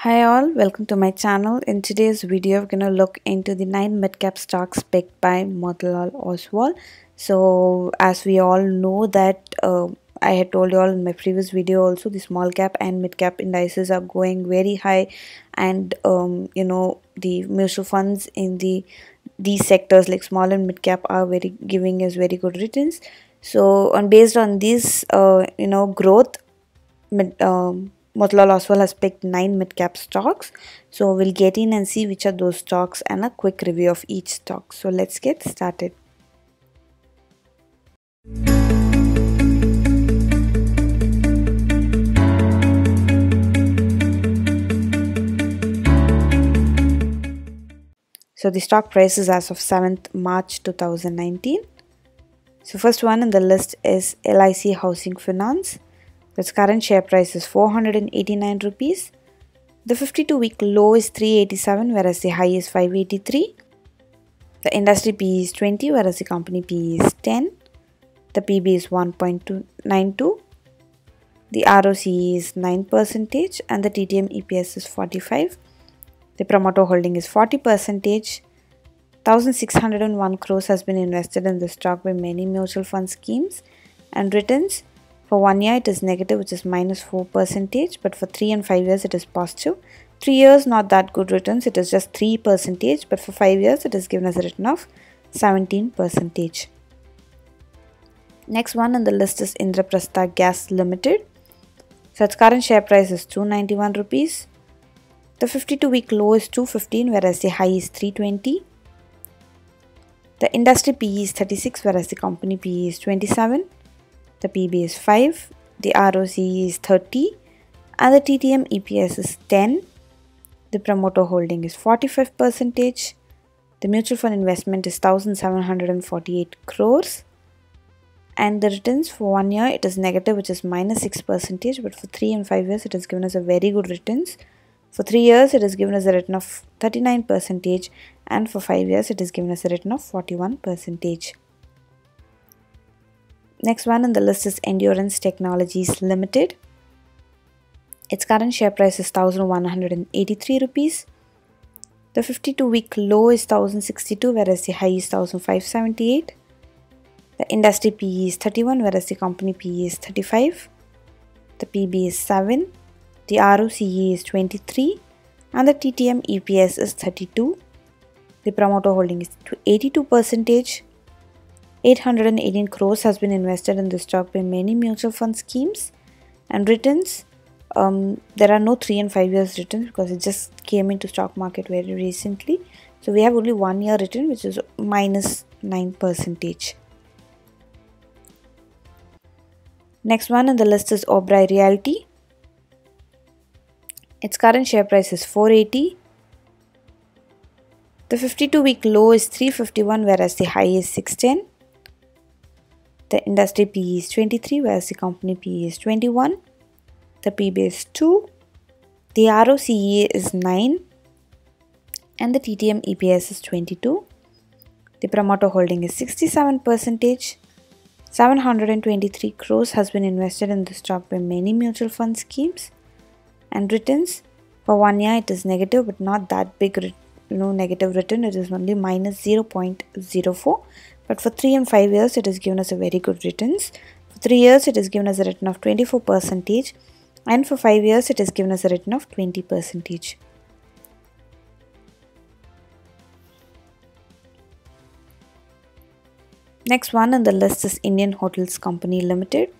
Hi all, welcome to my channel. In today's video, we're going to look into the 9 mid-cap stocks picked by Motilal Oswal. So as we all know that I had told you all in my previous video also, the small cap and mid-cap indices are going very high, and the mutual funds in these sectors like small and mid-cap are giving us very good returns. So based on this growth, Motilal Oswal has picked 9 mid-cap stocks. So we'll get in and see which are those stocks and a quick review of each stock. So let's get started. So the stock price is as of 7th March 2019. So first one in the list is LIC Housing Finance. Its current share price is 489 rupees. The 52-week low is 387, whereas the high is 583. The industry PE is 20, whereas the company PE is 10. The PB is 1.92. The ROCE is 9%, and the TTM EPS is 45. The promoter holding is 40%. 1,601 crores has been invested in the stock by many mutual fund schemes, and returns for 1 year it is negative, which is minus 4%, but for 3 and 5 years it is positive. 3 years not that good returns, it is just 3%, but for 5 years it is given as a return of 17%. Next one on the list is Indraprastha Gas Ltd. So its current share price is 291 rupees. The 52-week low is 215, whereas the high is 320. The industry PE is 36, whereas the company PE is 27. The PB is 5, the ROCE is 30, and the TTM EPS is 10. The promoter holding is 45%. The mutual fund investment is 1,748 crores. And the returns for 1 year it is negative, which is minus 6%, but for 3 and 5 years it has given us a very good returns. For 3 years it is given us a return of 39%, and for 5 years it is given us a return of 41%. Next one on the list is Endurance Technologies Ltd. Its current share price is 1,183 rupees. The 52-week low is 1,062, whereas the high is 1,578. The industry PE is 31, whereas the company PE is 35. The PB is 7. The ROCE is 23, and the TTM EPS is 32. The promoter holding is 82%. 818 crores has been invested in the stock by many mutual fund schemes, and returns, there are no 3 and 5 years returns because it just came into stock market very recently. So we have only 1 year return, which is minus 9%. Next one on the list is Oberol Realty. Its current share price is 480. The 52-week low is 351, whereas the high is 610. The industry PE is 23, whereas the company PE is 21. The PB is 2. The ROCE is 9. And the TTM EPS is 22. The promoter holding is 67%. 723 crores has been invested in the stock by many mutual fund schemes. And returns, for 1 year it is negative, but not that big negative return. It is only minus 0.04. But for 3 and 5 years, it has given us a very good returns. For 3 years, it has given us a return of 24%, and for 5 years, it has given us a return of 20%. Next one on the list is Indian Hotels Co Ltd.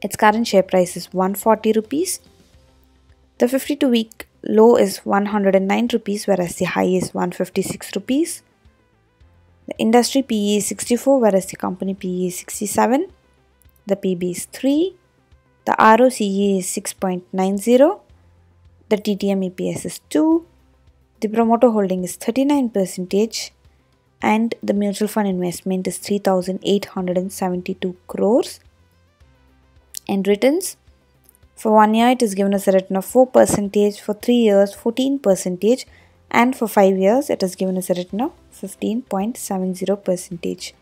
Its current share price is 140 rupees. The 52-week low is 109 rupees, whereas the high is 156 rupees. The industry PE is 64, whereas the company PE is 67. The PB is 3. The ROCE is 6.90. The TTM EPS is 2. The promoter holding is 39%. And the mutual fund investment is 3,872 crores. And returns, for 1 year it is given us a return of 4%, for 3 years 14%, and for 5 years it has given us a return of 15.70%.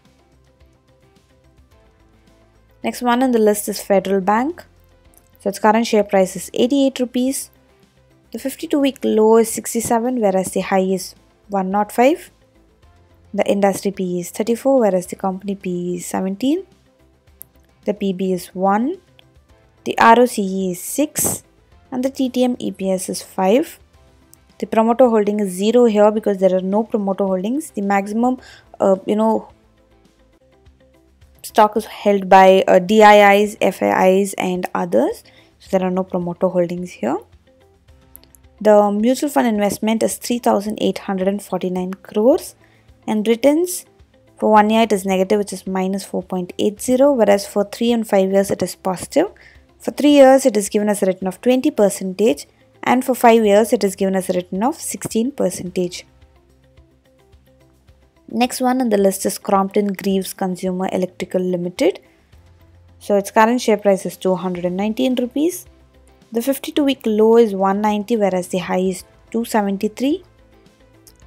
Next one on the list is Federal Bank. So its current share price is 88 rupees. The 52-week low is 67, whereas the high is 105. The industry PE is 34, whereas the company PE is 17. The PB is 1. The ROCE is 6. And the TTM EPS is 5. The promoter holding is 0 here because there are no promoter holdings. The maximum, stock is held by DIIs, FIIs and others. So there are no promoter holdings here. The mutual fund investment is 3,849 crores and returns for 1 year it is negative, which is minus 4.80, whereas for 3 and 5 years it is positive. For 3 years it is given as a return of 20% and for 5 years it is given as a return of 16%. Next one on the list is Crompton Greaves Consumer Electrical Ltd. So its current share price is 219 rupees. The 52-week low is 190, whereas the high is 273.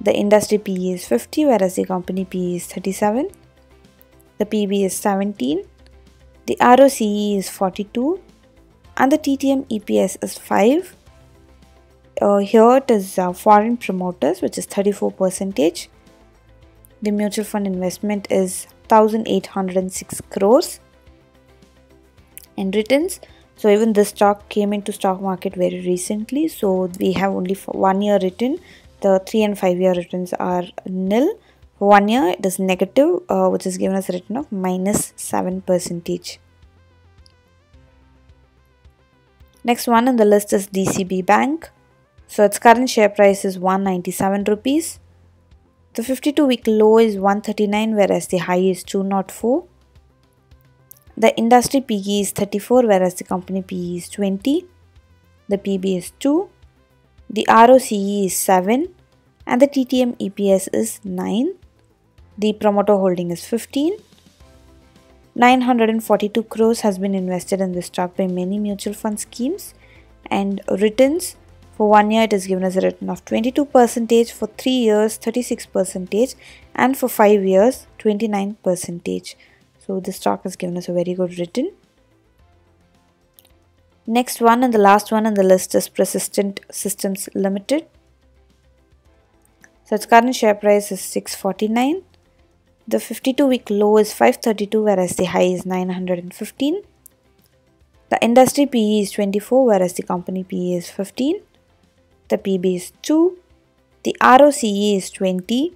The industry PE is 50, whereas the company PE is 37. The PB is 17. The ROCE is 42. And the TTM EPS is 5. Here it is foreign promoters, which is 34%. The mutual fund investment is 1,806 crores. And returns, so even this stock came into stock market very recently, so we have only for 1 year return. The 3 and 5 year returns are nil. For 1 year it is negative, which is given as a return of minus 7%. Next one on the list is DCB Bank. So its current share price is 197 rupees. The 52-week low is 139, whereas the high is 204. The industry PE is 34, whereas the company PE is 20. The PB is 2. The ROCE is 7. And the TTM EPS is 9. The promoter holding is 15. 942 crores has been invested in this stock by many mutual fund schemes. And returns, for 1 year it is given as a return of 22%, for 3 years 36%, and for 5 years 29%. So this stock has given us a very good return. Next one and the last one on the list is Persistent Systems Ltd. So its current share price is 649. The 52-week low is 532, whereas the high is 915. The industry PE is 24, whereas the company PE is 15. The PB is 2. The ROCE is 20.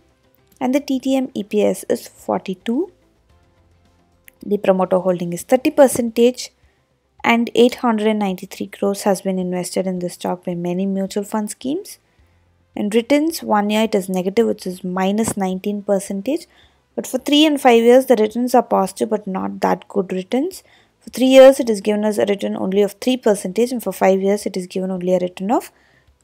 And the TTM EPS is 42. The promoter holding is 30%. And 893 crores has been invested in this stock by many mutual fund schemes. And returns, 1 year it is negative, which is minus 19%. But for 3 and 5 years the returns are positive but not that good returns. For 3 years it is given as a return only of 3%, and for 5 years it is given only a return of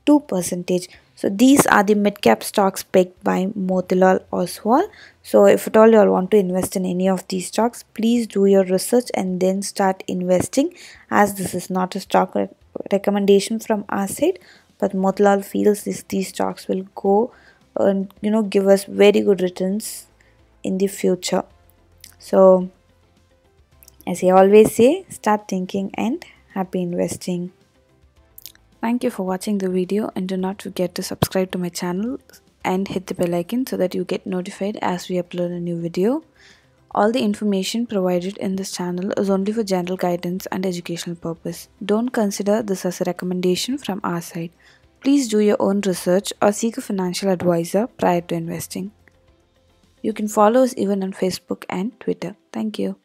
2%. So these are the mid-cap stocks picked by Motilal Oswal. So if at all you all want to invest in any of these stocks, please do your research and then start investing, as this is not a stock recommendation from our side, but Motilal feels these stocks will go and give us very good returns in the future. So as I always say, start thinking and happy investing. Thank you for watching the video, and do not forget to subscribe to my channel and hit the bell icon so that you get notified as we upload a new video. All the information provided in this channel is only for general guidance and educational purpose. Don't consider this as a recommendation from our side. Please do your own research or seek a financial advisor prior to investing. You can follow us even on Facebook and Twitter. Thank you.